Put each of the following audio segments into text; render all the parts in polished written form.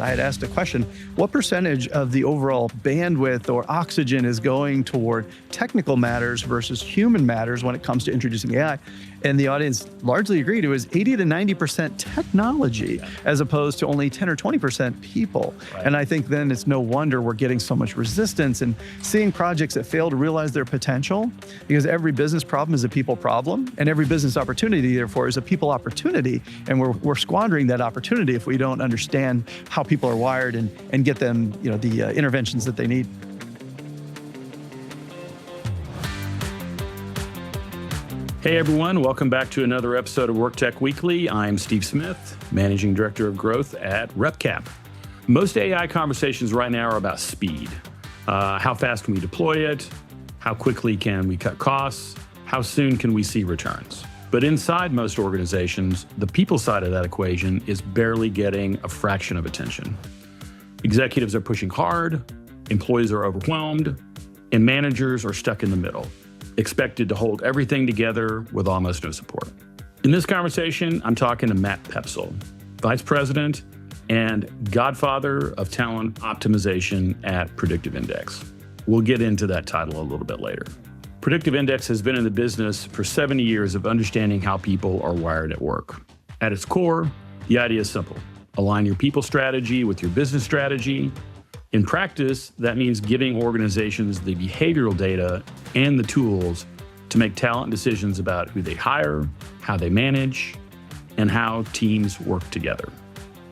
I had asked a question, what percentage of the overall bandwidth or oxygen is going toward technical matters versus human matters when it comes to introducing AI? And the audience largely agreed it was 80 to 90% technology as opposed to only 10 or 20% people. Right. And I think then it's no wonder we're getting so much resistance and seeing projects that fail to realize their potential, because every business problem is a people problem and every business opportunity therefore is a people opportunity. And we're squandering that opportunity if we don't understand how people are wired and get them, the interventions that they need. Hey everyone, welcome back to another episode of WorkTech Weekly. I'm Steve Smith, Managing Director of Growth at RepCap. Most AI conversations right now are about speed. How fast can we deploy it? How quickly can we cut costs? How soon can we see returns? But inside most organizations, the people side of that equation is barely getting a fraction of attention. Executives are pushing hard, employees are overwhelmed, and managers are stuck in the middle, expected to hold everything together with almost no support. In this conversation, I'm talking to Matt Poepsel, Vice President and Godfather of Talent Optimization at Predictive Index. We'll get into that title a little bit later. Predictive Index has been in the business for 70 years of understanding how people are wired at work. At its core, the idea is simple. Align your people strategy with your business strategy. In practice, that means giving organizations the behavioral data and the tools to make talent decisions about who they hire, how they manage, and how teams work together.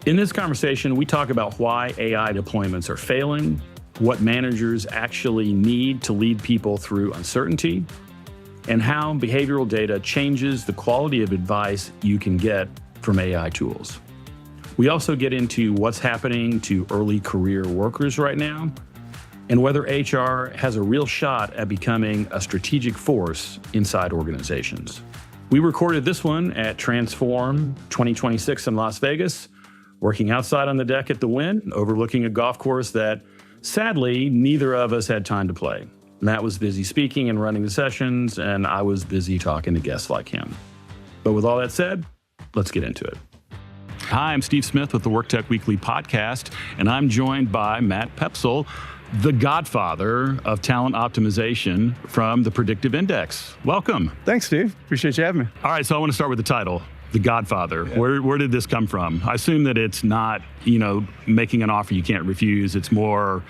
In this conversation, we talk about why AI deployments are failing, what managers actually need to lead people through uncertainty, and how behavioral data changes the quality of advice you can get from AI tools. We also get into what's happening to early career workers right now, and whether HR has a real shot at becoming a strategic force inside organizations. We recorded this one at Transform 2026 in Las Vegas, working outside on the deck at the Wynn, overlooking a golf course that, sadly, neither of us had time to play. Matt was busy speaking and running the sessions, and I was busy talking to guests like him. But with all that said, let's get into it. Hi, I'm Steve Smith with the WorkTech Weekly podcast, and I'm joined by Matt Poepsel, the Godfather of Talent Optimization from the Predictive Index. Welcome. Thanks, Steve. Appreciate you having me. All right, so I want to start with the title, The Godfather. Yeah. Where did this come from? I assume that it's not, making an offer you can't refuse. It's more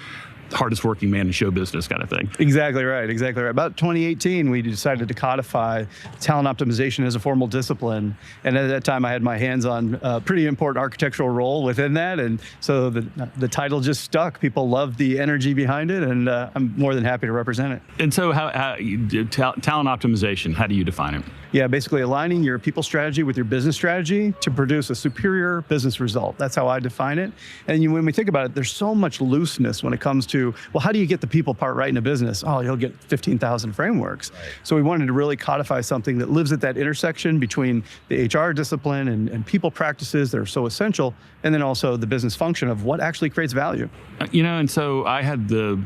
hardest working man in show business kind of thing. Exactly right. About 2018, we decided to codify talent optimization as a formal discipline. And at that time, I had my hands on a pretty important architectural role within that. And so the title just stuck. People loved the energy behind it, and I'm more than happy to represent it. And so talent optimization, how do you define it? Yeah, basically aligning your people strategy with your business strategy to produce a superior business result. That's how I define it. And when we think about it, there's so much looseness when it comes to, well, how do you get the people part right in a business? Oh, you'll get 15,000 frameworks. Right. So we wanted to really codify something that lives at that intersection between the HR discipline and people practices that are so essential, and then also the business function of what actually creates value. And so I had the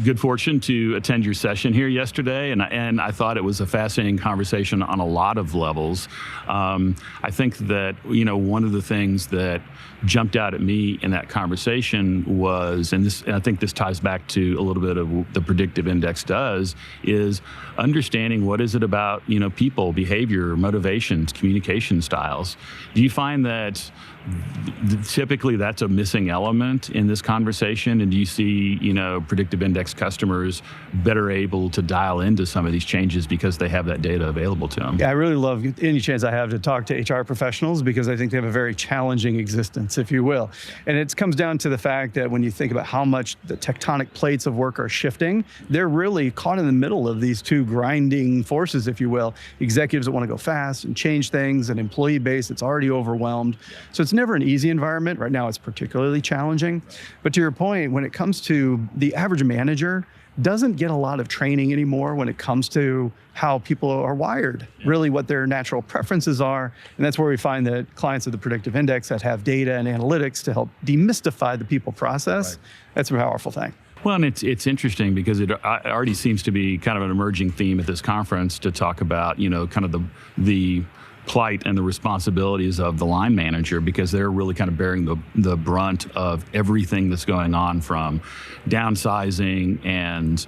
good fortune to attend your session here yesterday, and I thought it was a fascinating conversation on a lot of levels. I think that, one of the things that jumped out at me in that conversation was, and I think this ties back to a little bit of the Predictive Index does, is understanding what is it about, people, behavior, motivations, communication styles. Do you find that typically that's a missing element in this conversation? And do you see, Predictive Index customers better able to dial into some of these changes because they have that data available to them? Yeah, I really love any chance I have to talk to HR professionals because I think they have a very challenging existence, if you will. And it comes down to the fact that when you think about how much the tectonic plates of work are shifting, they're really caught in the middle of these two grinding forces, if you will. Executives that want to go fast and change things, an employee base that's already overwhelmed. So it's never an easy environment. Right now, it's particularly challenging. But to your point, when it comes to the average manager, doesn't get a lot of training anymore when it comes to how people are wired, really what their natural preferences are. And that's where we find that clients of the Predictive Index that have data and analytics to help demystify the people process, that's a powerful thing. Well, and it's interesting because it already seems to be kind of an emerging theme at this conference to talk about, kind of the plight and the responsibilities of the line manager, because they're really kind of bearing the brunt of everything that's going on, from downsizing and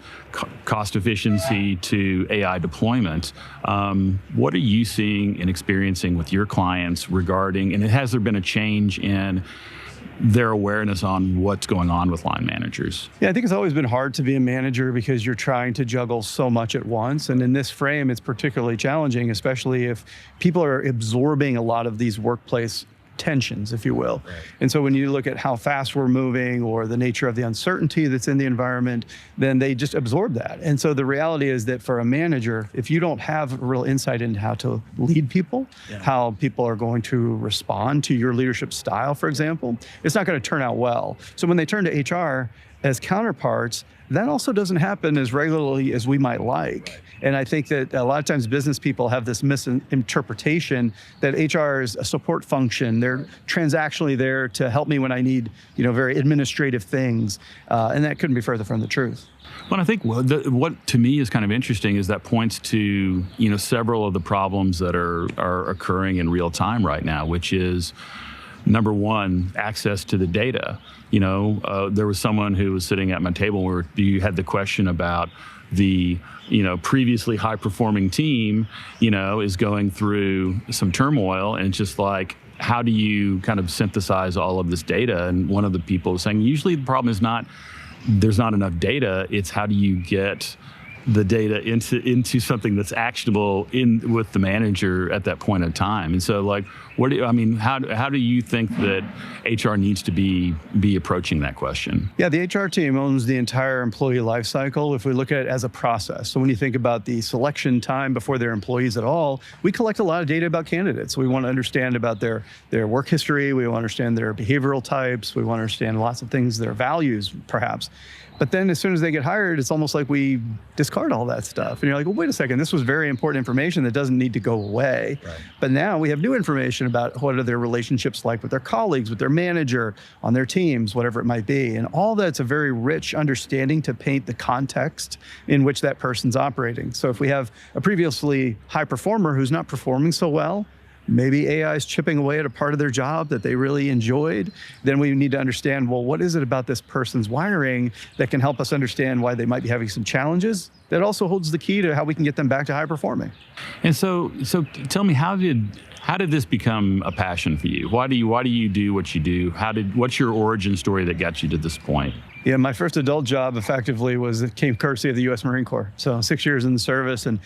cost efficiency to AI deployment. What are you seeing and experiencing with your clients regarding, and has there been a change in their awareness on what's going on with line managers? Yeah, I think it's always been hard to be a manager because you're trying to juggle so much at once. And in this frame, it's particularly challenging, especially if people are absorbing a lot of these workplace tensions, if you will. Right. And so when you look at how fast we're moving or the nature of the uncertainty that's in the environment, then they just absorb that. And so the reality is that for a manager, if you don't have real insight into how to lead people, how people are going to respond to your leadership style, for example, it's not going to turn out well. So when they turn to HR as counterparts, that also doesn't happen as regularly as we might like. Right. And I think that a lot of times business people have this misinterpretation that HR is a support function. They're transactionally there to help me when I need, very administrative things. And that couldn't be further from the truth. Well, I think what to me is kind of interesting is that points to, several of the problems that are occurring in real time right now, which is, number one, access to the data. There was someone who was sitting at my table where you had the question about the, previously high-performing team, is going through some turmoil, and it's just like, how do you kind of synthesize all of this data? And one of the people was saying, usually the problem is not there's not enough data, it's how do you get the data into something that's actionable with the manager at that point in time. And so, how do you think that HR needs to be approaching that question? Yeah, the HR team owns the entire employee life cycle if we look at it as a process. So when you think about the selection time before they're employees at all, we collect a lot of data about candidates. We want to understand about their work history, we want to understand their behavioral types, we want to understand lots of things, their values perhaps. But then as soon as they get hired, it's almost like we discard all that stuff. And you're like, well, wait a second, this was very important information that doesn't need to go away. Right. But now we have new information about what are their relationships like with their colleagues, with their manager, on their teams, whatever it might be. And all that's a very rich understanding to paint the context in which that person's operating. So if we have a previously high performer who's not performing so well, maybe AI is chipping away at a part of their job that they really enjoyed, then we need to understand, well, what is it about this person's wiring that can help us understand why they might be having some challenges? That also holds the key to how we can get them back to high performing. And so tell me, how did this become a passion for you? Why do you do what you do? What's your origin story that got you to this point? Yeah, my first adult job effectively came courtesy of the U.S. Marine Corps. So 6 years in the service, and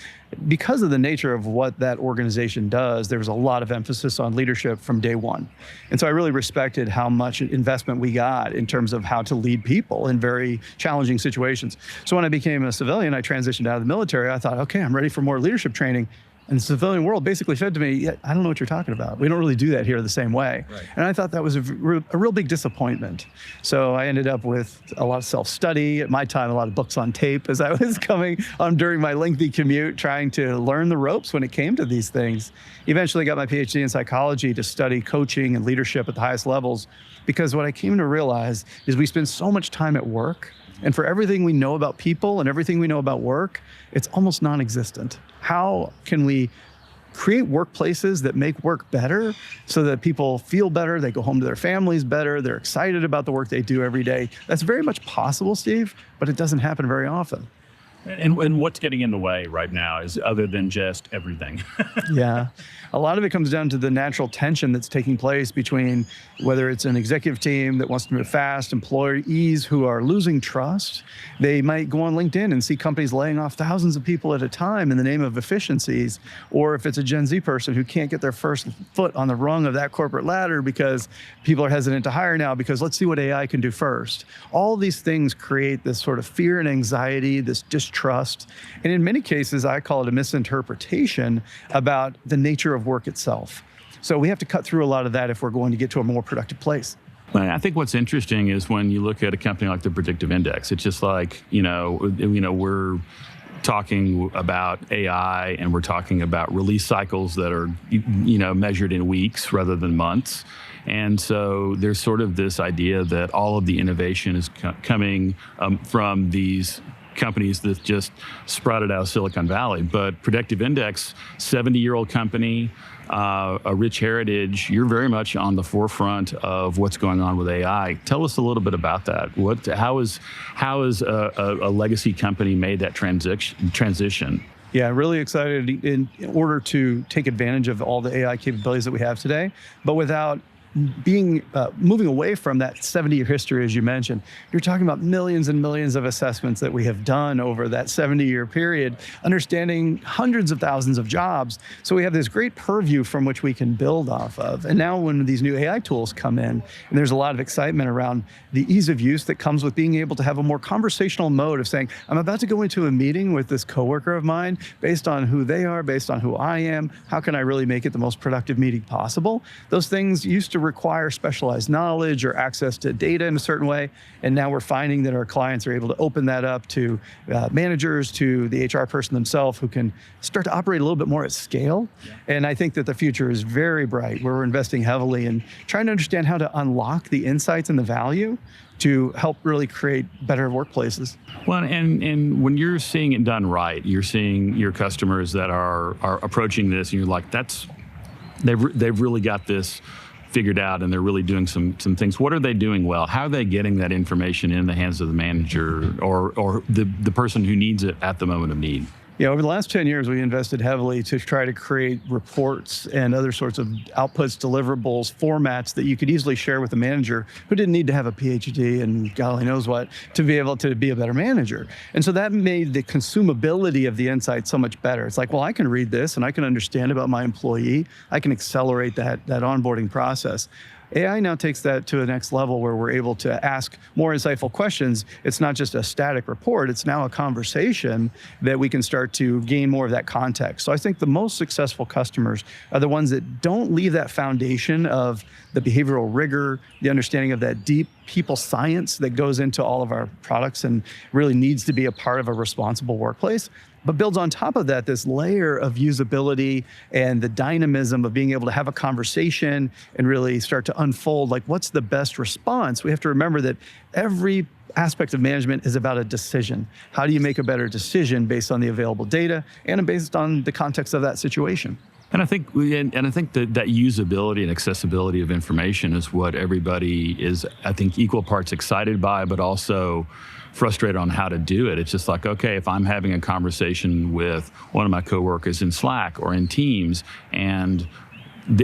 because of the nature of what that organization does, there was a lot of emphasis on leadership from day one. And so I really respected how much investment we got in terms of how to lead people in very challenging situations. So when I became a civilian, I transitioned out of the military. I thought, okay, I'm ready for more leadership training. And the civilian world basically said to me, yeah, I don't know what you're talking about. We don't really do that here the same way. Right. And I thought that was a real big disappointment. So I ended up with a lot of self-study. At my time, a lot of books on tape as I was coming on during my lengthy commute, trying to learn the ropes when it came to these things. Eventually got my PhD in psychology to study coaching and leadership at the highest levels, because what I came to realize is we spend so much time at work, and for everything we know about people and everything we know about work, it's almost non-existent. How can we create workplaces that make work better so that people feel better, they go home to their families better, they're excited about the work they do every day? That's very much possible, Steve, but it doesn't happen very often. And what's getting in the way right now is other than just everything? Yeah. A lot of it comes down to the natural tension that's taking place between whether it's an executive team that wants to move fast, employees who are losing trust. They might go on LinkedIn and see companies laying off thousands of people at a time in the name of efficiencies. Or if it's a Gen Z person who can't get their first foot on the rung of that corporate ladder because people are hesitant to hire now because let's see what AI can do first. All of these things create this sort of fear and anxiety, this distrust. And in many cases, I call it a misinterpretation about the nature of work itself. So we have to cut through a lot of that if we're going to get to a more productive place. I think what's interesting is when you look at a company like the Predictive Index, it's just like, we're talking about AI and we're talking about release cycles that are, measured in weeks rather than months. And so there's sort of this idea that all of the innovation is coming from these companies that just sprouted out of Silicon Valley. But Predictive Index, 70-year-old company, a rich heritage. You're very much on the forefront of what's going on with AI. Tell us a little bit about that. How is a legacy company made that transition? Yeah, really excited in order to take advantage of all the AI capabilities that we have today, but without moving away from that 70-year history, as you mentioned. You're talking about millions and millions of assessments that we have done over that 70-year period, understanding hundreds of thousands of jobs. So we have this great purview from which we can build off of. And now when these new AI tools come in, and there's a lot of excitement around the ease of use that comes with being able to have a more conversational mode of saying, I'm about to go into a meeting with this coworker of mine based on who they are, based on who I am. How can I really make it the most productive meeting possible? Those things used to require specialized knowledge or access to data in a certain way. And now we're finding that our clients are able to open that up to managers, to the HR person themselves, who can start to operate a little bit more at scale. Yeah. And I think that the future is very bright, where we're investing heavily in trying to understand how to unlock the insights and the value to help really create better workplaces. Well, and when you're seeing it done right, you're seeing your customers that are approaching this, and you're like, they've really got this figured out, and they're really doing some things. What are they doing well? How are they getting that information in the hands of the manager or the person who needs it at the moment of need? Yeah, over the last 10 years, we invested heavily to try to create reports and other sorts of outputs, deliverables, formats that you could easily share with a manager who didn't need to have a PhD and golly knows what to be able to be a better manager. And so that made the consumability of the insight so much better. It's like, well, I can read this and I can understand about my employee. I can accelerate that onboarding process. AI now takes that to the next level where we're able to ask more insightful questions. It's not just a static report, it's now a conversation that we can start to gain more of that context. So I think the most successful customers are the ones that don't leave that foundation of the behavioral rigor, the understanding of that deep people science that goes into all of our products and really needs to be a part of a responsible workplace, but builds on top of that this layer of usability and the dynamism of being able to have a conversation and really start to unfold, like, what's the best response? We have to remember that every aspect of management is about a decision. How do you make a better decision based on the available data and based on the context of that situation? And I think that usability and accessibility of information is what everybody is, I think, equal parts excited by, but also frustrated on how to do it. It's just like, okay, if I'm having a conversation with one of my coworkers in Slack or in Teams, and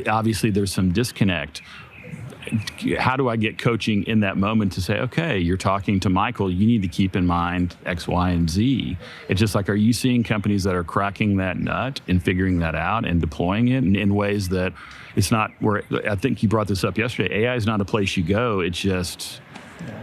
obviously there's some disconnect, how do I get coaching in that moment to say, okay, you're talking to Michael, you need to keep in mind X, Y, and Z. It's just like, are you seeing companies that are cracking that nut and figuring that out and deploying it in ways that it's not where, I think you brought this up yesterday, AI is not a place you go, it's just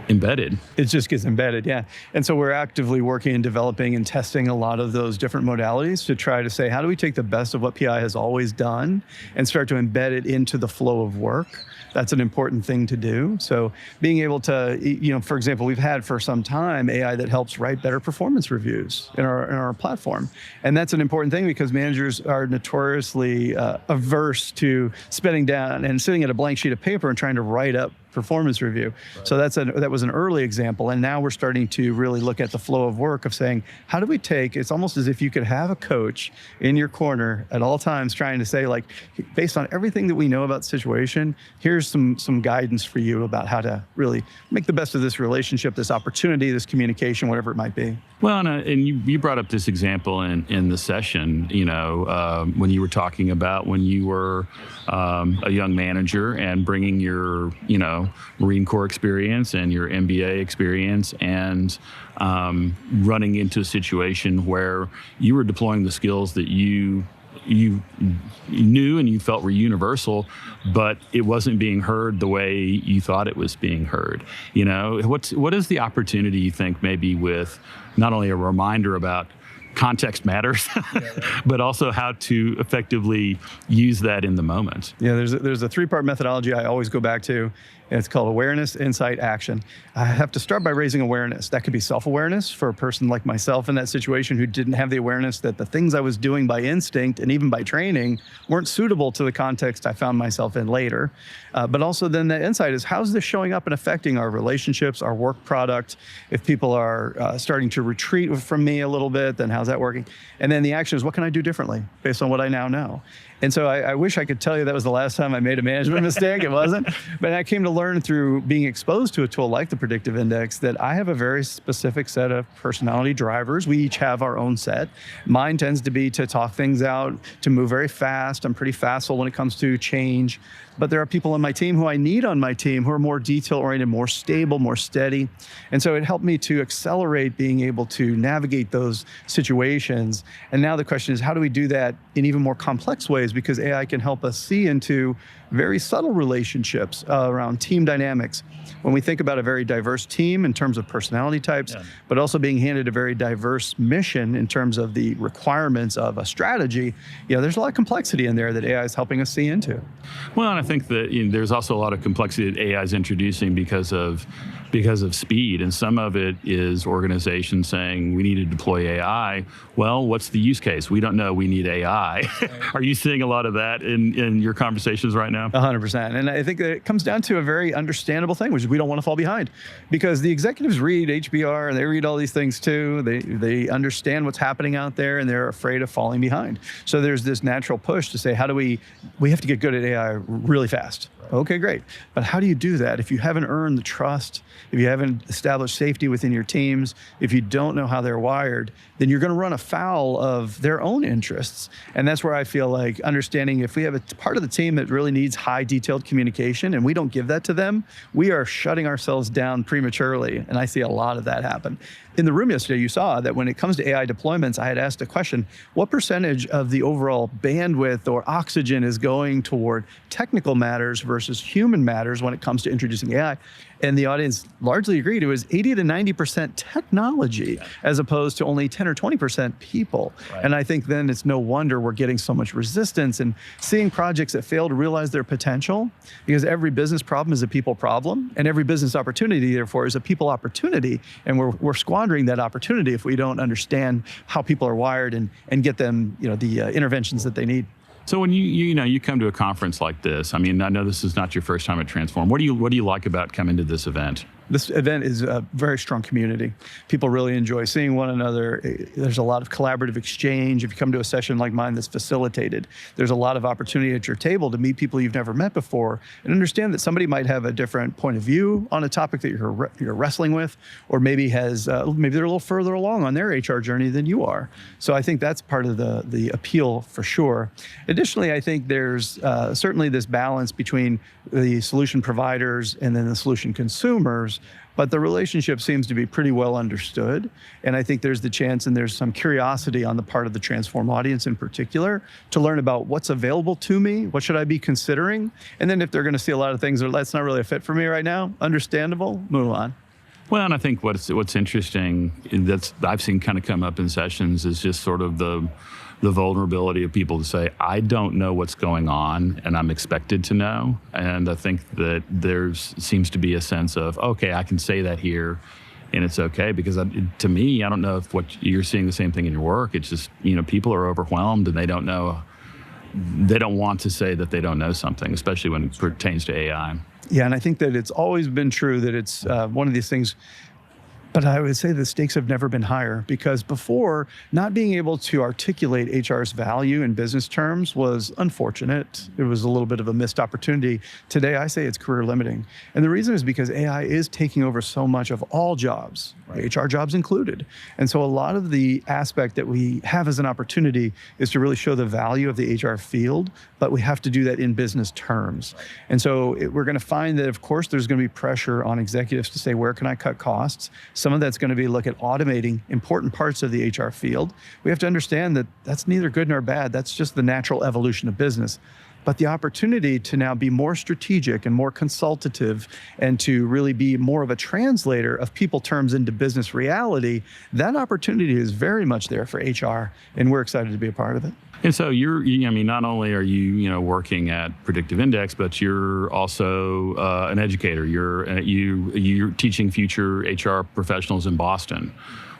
embedded. It just gets embedded, yeah. And so we're actively working and developing and testing a lot of those different modalities to try to say, how do we take the best of what PI has always done and start to embed it into the flow of work? That's an important thing to do. So being able to, for example, we've had for some time AI that helps write better performance reviews in our platform. And that's an important thing because managers are notoriously averse to spending down and sitting at a blank sheet of paper and trying to write up performance review. Right. So that was an early example. And now we're starting to really look at the flow of work of saying, how do we take, it's almost as if you could have a coach in your corner at all times trying to say, like, based on everything that we know about the situation, here's some guidance for you about how to really make the best of this relationship, this opportunity, this communication, whatever it might be. Well, and you brought up this example in the session, when you were talking about when you were a young manager and bringing your, Marine Corps experience and your MBA experience and running into a situation where you were deploying the skills that you knew and you felt were universal, but it wasn't being heard the way you thought it was being heard. What is the opportunity you think maybe with not only a reminder about context matters, but also how to effectively use that in the moment? Yeah, there's a three-part methodology I always go back to. And it's called awareness, insight, action. I have to start by raising awareness. That could be self-awareness for a person like myself in that situation who didn't have the awareness that the things I was doing by instinct and even by training weren't suitable to the context I found myself in later. But also then the insight is, how's this showing up and affecting our relationships, our work product? If people are starting to retreat from me a little bit, then how's that working? And then the action is, what can I do differently based on what I now know? And so I wish I could tell you that was the last time I made a management mistake. It wasn't. But I came to learn through being exposed to a tool like the Predictive Index that I have a very specific set of personality drivers. We each have our own set. Mine tends to be to talk things out, to move very fast. I'm pretty facile when it comes to change. But there are people on my team who I need on my team who are more detail-oriented, more stable, more steady. And so it helped me to accelerate being able to navigate those situations. And now the question is, how do we do that in even more complex ways? Because AI can help us see into very subtle relationships around team dynamics. When we think about a very diverse team in terms of personality types, but also being handed a very diverse mission in terms of the requirements of a strategy, there's a lot of complexity in there that AI is helping us see into. Well, and I think that there's also a lot of complexity that AI is introducing because of speed, and some of it is organizations saying we need to deploy AI. Well, what's the use case? We don't know. We need AI. Are you seeing a lot of that in your conversations right now? 100%. And I think that it comes down to a very understandable thing, which is we don't want to fall behind, because the executives read HBR and they read all these things too. They understand what's happening out there and they're afraid of falling behind. So there's this natural push to say, how do we have to get good at AI really fast. Okay, great. But how do you do that if you haven't earned the trust, if you haven't established safety within your teams, if you don't know how they're wired, then you're going to run afoul of their own interests. And that's where I feel like understanding if we have a part of the team that really needs high detailed communication and we don't give that to them, we are shutting ourselves down prematurely. And I see a lot of that happen. In the room yesterday, you saw that when it comes to AI deployments, I had asked a question, what percentage of the overall bandwidth or oxygen is going toward technical matters versus human matters when it comes to introducing AI? And the audience largely agreed it was 80 to 90% technology as opposed to only 10 or 20% people. Right. And I think then it's no wonder we're getting so much resistance and seeing projects that fail to realize their potential, because every business problem is a people problem and every business opportunity therefore is a people opportunity. And we're squandering that opportunity if we don't understand how people are wired and get them the interventions that they need. So when you come to a conference like this, I mean, I know this is not your first time at Transform. What do you like about coming to this event? This event is a very strong community. People really enjoy seeing one another. There's a lot of collaborative exchange. If you come to a session like mine that's facilitated, there's a lot of opportunity at your table to meet people you've never met before and understand that somebody might have a different point of view on a topic that you're wrestling with, or maybe they're a little further along on their HR journey than you are. So I think that's part of the appeal for sure. Additionally, I think there's certainly this balance between the solution providers and then the solution consumers, but the relationship seems to be pretty well understood. And I think there's the chance and there's some curiosity on the part of the Transform audience in particular to learn about what's available to me, what should I be considering? And then if they're gonna see a lot of things that's not really a fit for me right now, understandable, move on. Well, and I think what's interesting that I've seen kind of come up in sessions is just sort of the vulnerability of people to say, I don't know what's going on and I'm expected to know. And I think that seems to be a sense of, okay, I can say that here and it's okay, because to me, I don't know if what you're seeing the same thing in your work. It's just, people are overwhelmed and they don't know, they don't want to say that they don't know something, especially when it pertains to AI. Yeah, and I think that it's always been true that it's one of these things. But I would say the stakes have never been higher, because before, not being able to articulate HR's value in business terms was unfortunate. It was a little bit of a missed opportunity. Today, I say it's career limiting. And the reason is because AI is taking over so much of all jobs, right, HR jobs included. And so a lot of the aspect that we have as an opportunity is to really show the value of the HR field, but we have to do that in business terms. Right. And so we're going to find that, of course, there's going to be pressure on executives to say, where can I cut costs? Some of that's going to be look at automating important parts of the HR field. We have to understand that that's neither good nor bad. That's just the natural evolution of business. But the opportunity to now be more strategic and more consultative and to really be more of a translator of people terms into business reality, that opportunity is very much there for HR, and we're excited to be a part of it. And so not only are you, working at Predictive Index, but you're also an educator. You're teaching future HR professionals in Boston.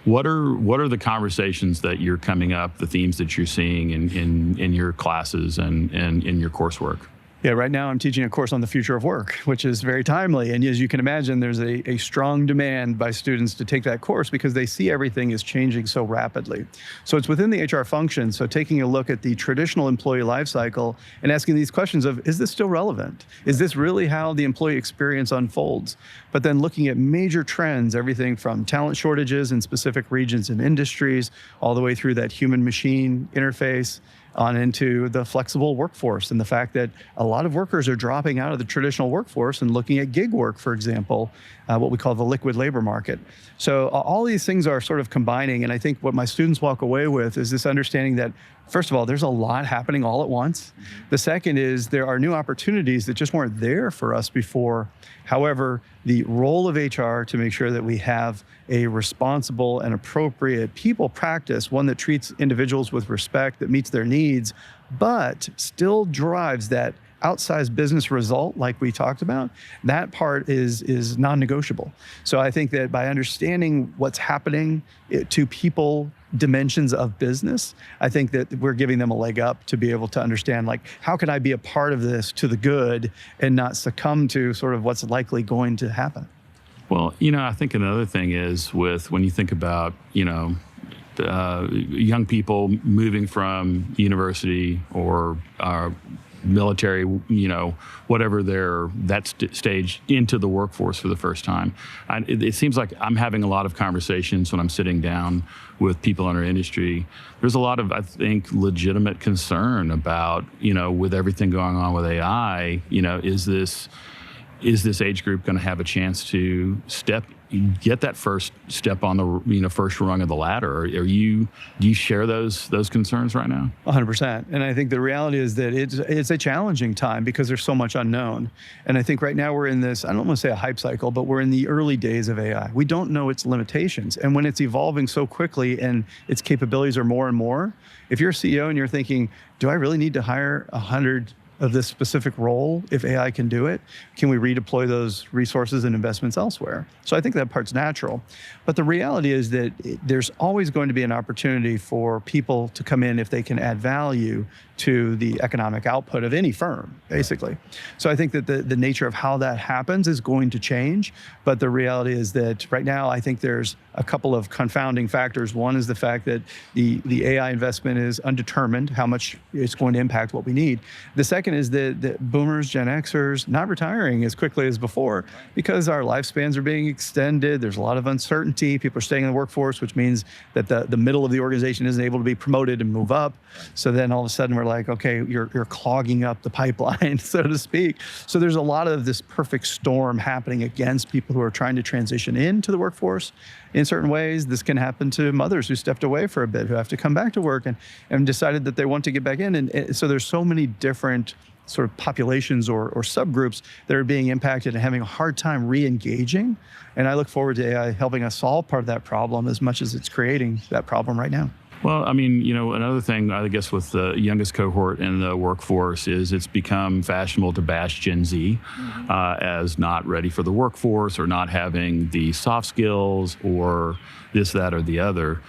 What are the conversations that you're coming up, the themes that you're seeing in your classes and in your coursework? Yeah, right now I'm teaching a course on the future of work, which is very timely. And as you can imagine, there's a strong demand by students to take that course because they see everything is changing so rapidly. So it's within the HR function. So taking a look at the traditional employee life cycle and asking these questions of, is this still relevant? Is this really how the employee experience unfolds? But then looking at major trends, everything from talent shortages in specific regions and industries, all the way through that human-machine interface, on into the flexible workforce and the fact that a lot of workers are dropping out of the traditional workforce and looking at gig work, for example, what we call the liquid labor market. So all these things are sort of combining, and I think what my students walk away with is this understanding that, first of all, there's a lot happening all at once. The second is there are new opportunities that just weren't there for us before. However, the role of HR to make sure that we have a responsible and appropriate people practice, one that treats individuals with respect, that meets their needs, but still drives that outsized business result like we talked about, that part is non-negotiable. So I think that by understanding what's happening to people dimensions of business, I think that we're giving them a leg up to be able to understand, like, how can I be a part of this to the good and not succumb to sort of what's likely going to happen? Well, I think another thing is when you think about, young people moving from university or military, whatever stage into the workforce for the first time. It seems like I'm having a lot of conversations when I'm sitting down with people in our industry. There's a lot of, I think, legitimate concern about, with everything going on with AI, is this age group going to have a chance to get that first step on the first rung of the ladder? Do you share those concerns right now? 100%. And I think the reality is that it's a challenging time because there's so much unknown. And I think right now we're in this, I don't want to say a hype cycle, but we're in the early days of AI. We don't know its limitations. And when it's evolving so quickly and its capabilities are more and more, if you're a CEO and you're thinking, do I really need to hire 100 of this specific role if AI can do it? Can we redeploy those resources and investments elsewhere? So I think that part's natural. But the reality is that there's always going to be an opportunity for people to come in if they can add value to the economic output of any firm, basically. So I think that the nature of how that happens is going to change. But the reality is that right now, I think there's a couple of confounding factors. One is the fact that the AI investment is undetermined, how much it's going to impact what we need. The second is that boomers, Gen Xers, not retiring as quickly as before because our lifespans are being extended. There's a lot of uncertainty. People are staying in the workforce, which means that the middle of the organization isn't able to be promoted and move up. So then all of a sudden we're like, okay, you're clogging up the pipeline, so to speak. So there's a lot of this perfect storm happening against people who are trying to transition into the workforce. In certain ways, this can happen to mothers who stepped away for a bit, who have to come back to work and decided that they want to get back in. And so there's so many different sort of populations or subgroups that are being impacted and having a hard time re-engaging. And I look forward to AI helping us solve part of that problem as much as it's creating that problem right now. Well, I mean, another thing, I guess, with the youngest cohort in the workforce is it's become fashionable to bash Gen Z as not ready for the workforce or not having the soft skills or this, that, or the other.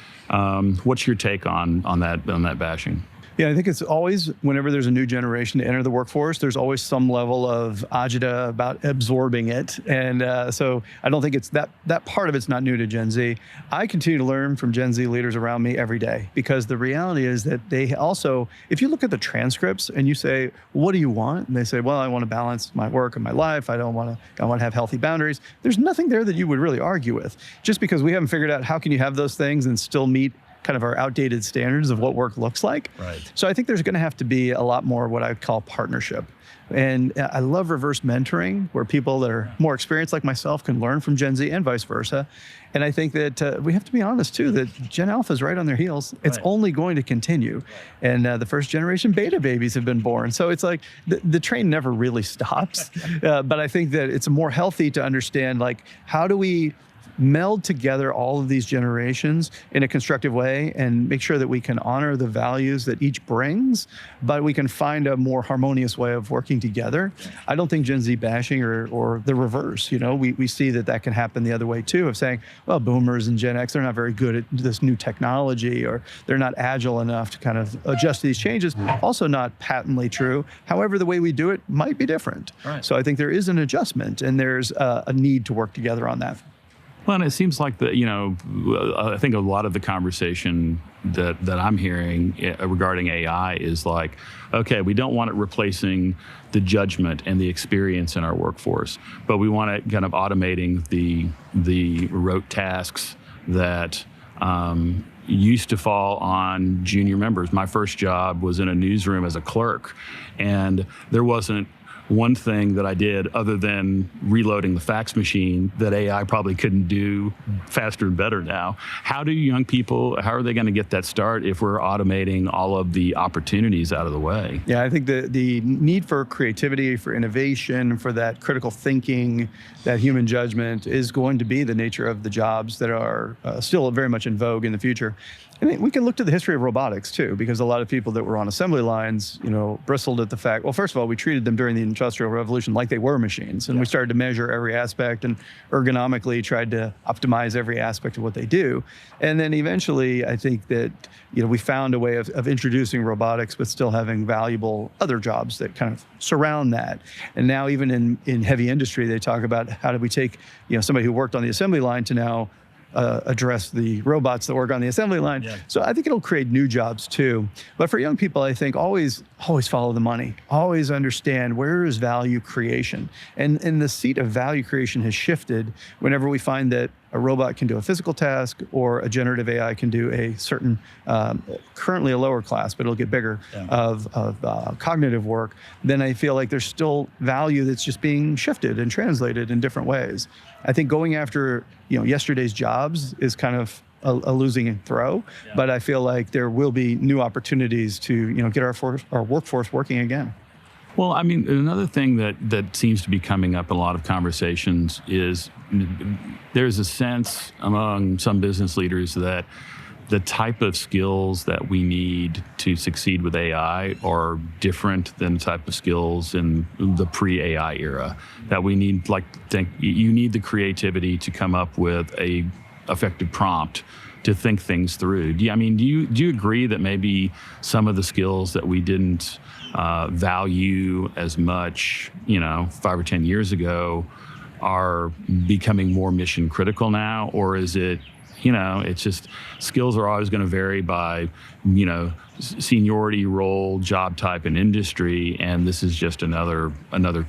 What's your take on that bashing? Yeah, I think it's always, whenever there's a new generation to enter the workforce, there's always some level of agita about absorbing it. And so I don't think it's that part of it's not new to Gen Z. I continue to learn from Gen Z leaders around me every day because the reality is that they also, if you look at the transcripts and you say, what do you want? And they say, well, I want to balance my work and my life. I want to have healthy boundaries. There's nothing there that you would really argue with. Just because we haven't figured out how can you have those things and still meet kind of our outdated standards of what work looks like. Right. So I think there's going to have to be a lot more what I would call partnership. And I love reverse mentoring, where people that are more experienced like myself can learn from Gen Z and vice versa. And I think that we have to be honest too, that Gen Alpha is right on their heels. It's only going to continue. And the first generation beta babies have been born. So it's like the train never really stops. But I think that it's more healthy to understand, like, how do we meld together all of these generations in a constructive way and make sure that we can honor the values that each brings, but we can find a more harmonious way of working together. I don't think Gen Z bashing or the reverse, we see that can happen the other way too, of saying, well, boomers and Gen X, they're not very good at this new technology, or they're not agile enough to kind of adjust to these changes. Also not patently true. However, the way we do it might be different. Right. So I think there is an adjustment, and there's a need to work together on that. Well, and it seems like I think a lot of the conversation that I'm hearing regarding AI is like, okay, we don't want it replacing the judgment and the experience in our workforce, but we want it kind of automating the rote tasks that used to fall on junior members. My first job was in a newsroom as a clerk, and there wasn't one thing that I did other than reloading the fax machine that AI probably couldn't do faster and better now. How are they going to get that start if we're automating all of the opportunities out of the way? Yeah, I think the need for creativity, for innovation, for that critical thinking, that human judgment is going to be the nature of the jobs that are still very much in vogue in the future. I mean, we can look to the history of robotics too, because a lot of people that were on assembly lines, bristled at the fact, well, first of all, we treated them during the Industrial Revolution like they were machines, and we started to measure every aspect and ergonomically tried to optimize every aspect of what they do. And then eventually, I think that, we found a way of introducing robotics, but still having valuable other jobs that kind of surround that. And now even in heavy industry, they talk about how do we take, somebody who worked on the assembly line to now address the robots that work on the assembly line. Yeah. So I think it'll create new jobs too. But for young people, I think always follow the money. Always understand where is value creation. And the seat of value creation has shifted whenever we find that a robot can do a physical task or a generative AI can do a certain, currently a lower class, but it'll get bigger, of cognitive work. Then I feel like there's still value that's just being shifted and translated in different ways. I think going after yesterday's jobs is kind of a losing throw, but I feel like there will be new opportunities to get our workforce working again. Well, I mean, another thing that seems to be coming up in a lot of conversations is there's a sense among some business leaders that the type of skills that we need to succeed with AI are different than the type of skills in the pre-AI era. That we need, you need the creativity to come up with a effective prompt to think things through. Do you agree that maybe some of the skills that we didn't value as much, 5 or 10 years ago are becoming more mission critical now? Or is it, it's just skills are always going to vary by, seniority, role, job type, and industry, and this is just another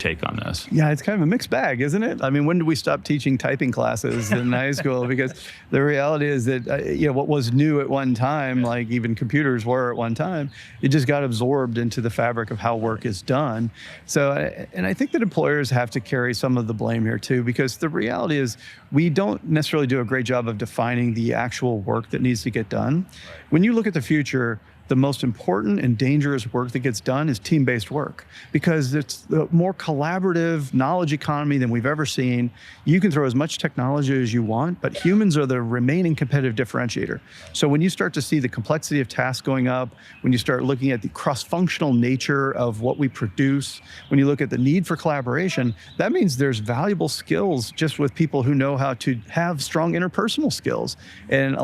take on this. Yeah, it's kind of a mixed bag, isn't it? I mean, when did we stop teaching typing classes in high school? Because the reality is that what was new at one time, like even computers were at one time, it just got absorbed into the fabric of how work is done. So, and I think that employers have to carry some of the blame here too, because the reality is we don't necessarily do a great job of defining the actual work that needs to get done. When you look at the future, the most important and dangerous work that gets done is team-based work, because it's the more collaborative knowledge economy than we've ever seen. You can throw as much technology as you want, but humans are the remaining competitive differentiator. So when you start to see the complexity of tasks going up, when you start looking at the cross-functional nature of what we produce, when you look at the need for collaboration, that means there's valuable skills just with people who know how to have strong interpersonal skills. And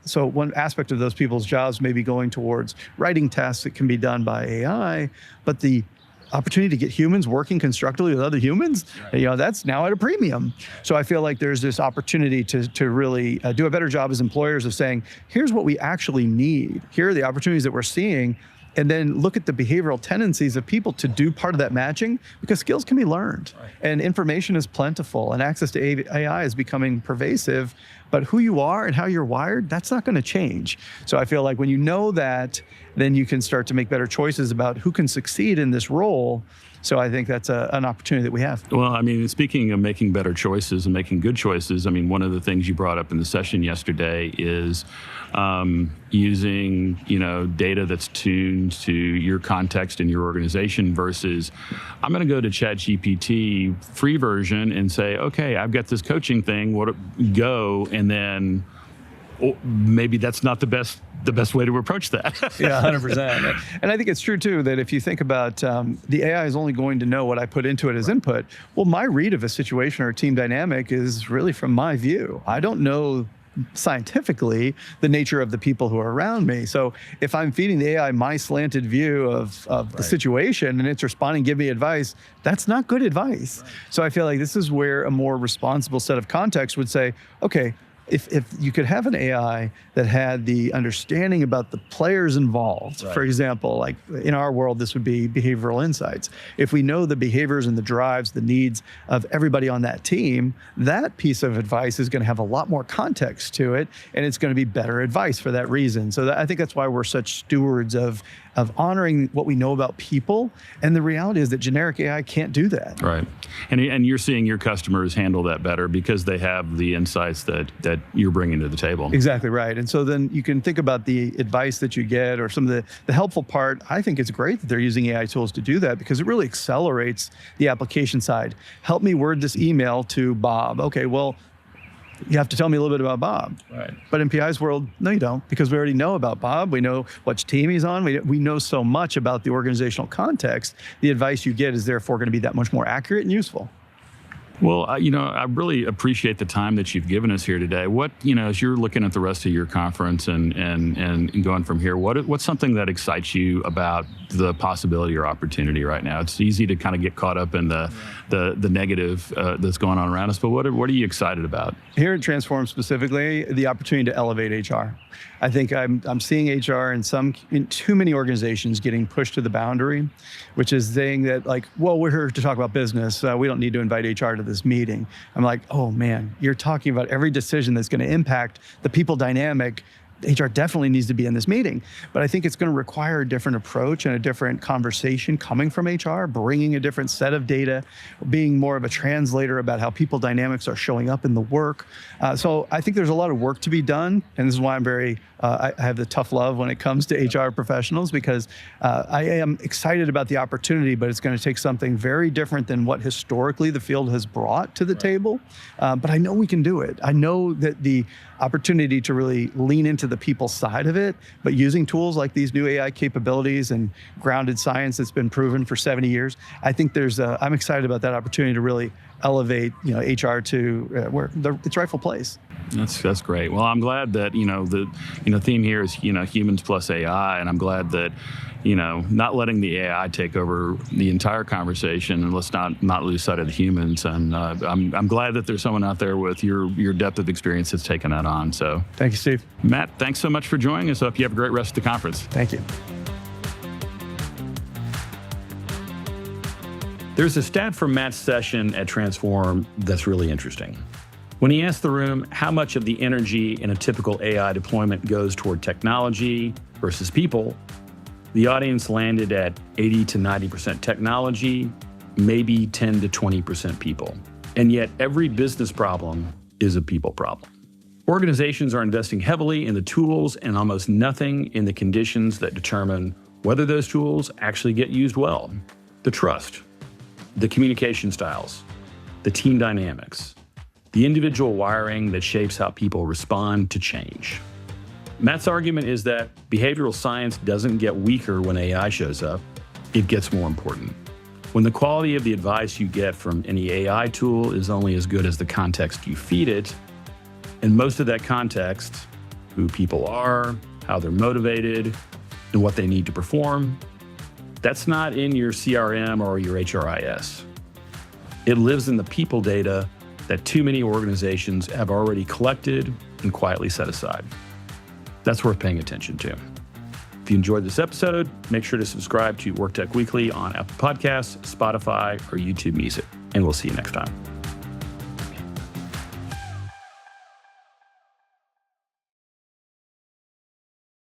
so one aspect of those people's jobs may be going towards writing tasks that can be done by AI, but the opportunity to get humans working constructively with other humans, that's now at a premium. So I feel like there's this opportunity to really do a better job as employers of saying, here's what we actually need. Here are the opportunities that we're seeing. And then look at the behavioral tendencies of people to do part of that matching, because skills can be learned. Right. And information is plentiful and access to AI is becoming pervasive, but who you are and how you're wired, that's not going to change. So I feel like when you know that, then you can start to make better choices about who can succeed in this role. So I think that's an opportunity that we have. Well, I mean, speaking of making better choices and making good choices, I mean, one of the things you brought up in the session yesterday is using, data that's tuned to your context and your organization versus I'm going to go to ChatGPT free version and say, okay, I've got this coaching thing, go, and then maybe that's not the best way to approach that. Yeah, 100%. And I think it's true too that if you think about the AI is only going to know what I put into it as input. Well, my read of a situation or a team dynamic is really from my view. I don't know scientifically the nature of the people who are around me. So if I'm feeding the AI my slanted view of the situation and it's responding, give me advice, that's not good advice. So I feel like this is where a more responsible set of context would say, okay, if you could have an AI that had the understanding about the players involved, for example, like in our world, this would be behavioral insights. If we know the behaviors and the drives, the needs of everybody on that team, that piece of advice is going to have a lot more context to it, and it's going to be better advice for that reason. So I think that's why we're such stewards of honoring what we know about people. And the reality is that generic AI can't do that. Right. And you're seeing your customers handle that better because they have the insights that you're bringing to the table. Exactly right. And so then you can think about the advice that you get or some of the helpful part. I think it's great that they're using AI tools to do that because it really accelerates the application side. Help me word this email to Bob. Okay, well, you have to tell me a little bit about Bob. Right. But in PI's world, no, you don't, because we already know about Bob. We know which team he's on. We know so much about the organizational context. The advice you get is therefore going to be that much more accurate and useful. Well, I really appreciate the time that you've given us here today. What, as you're looking at the rest of your conference and going from here, what's something that excites you about the possibility or opportunity right now? It's easy to kind of get caught up in the negative that's going on around us, but what are you excited about? Here at Transform specifically, the opportunity to elevate HR. I think I'm seeing HR in too many organizations getting pushed to the boundary, which is saying that well, we're here to talk about business. We don't need to invite HR to this meeting. I'm like, oh man, you're talking about every decision that's going to impact the people dynamic. HR definitely needs to be in this meeting, but I think it's going to require a different approach and a different conversation coming from HR, bringing a different set of data, being more of a translator about how people dynamics are showing up in the work. So I think there's a lot of work to be done, and this is why I'm I have the tough love when it comes to HR professionals, because I am excited about the opportunity, but it's going to take something very different than what historically the field has brought to the table. But I know we can do it. I know that the opportunity to really lean into the people side of it, but using tools like these new AI capabilities and grounded science that's been proven for 70 years, I think I'm excited about that opportunity to really elevate HR to where its rightful place. That's great. Well, I'm glad that the theme here is humans plus AI, and I'm glad that not letting the AI take over the entire conversation, and let's not lose sight of the humans. And I'm glad that there's someone out there with your depth of experience that's taken that on. So thank you, Steve. Matt, thanks so much for joining us. Hope you have a great rest of the conference. Thank you. There's a stat from Matt's session at Transform that's really interesting. When he asked the room how much of the energy in a typical AI deployment goes toward technology versus people, the audience landed at 80 to 90% technology, maybe 10 to 20% people. And yet every business problem is a people problem. Organizations are investing heavily in the tools and almost nothing in the conditions that determine whether those tools actually get used well. The trust, the communication styles, the team dynamics, the individual wiring that shapes how people respond to change. Matt's argument is that behavioral science doesn't get weaker when AI shows up, it gets more important. When the quality of the advice you get from any AI tool is only as good as the context you feed it, and most of that context, who people are, how they're motivated, and what they need to perform, that's not in your CRM or your HRIS. It lives in the people data that too many organizations have already collected and quietly set aside. That's worth paying attention to. If you enjoyed this episode, make sure to subscribe to WorkTech Weekly on Apple Podcasts, Spotify, or YouTube Music, and we'll see you next time.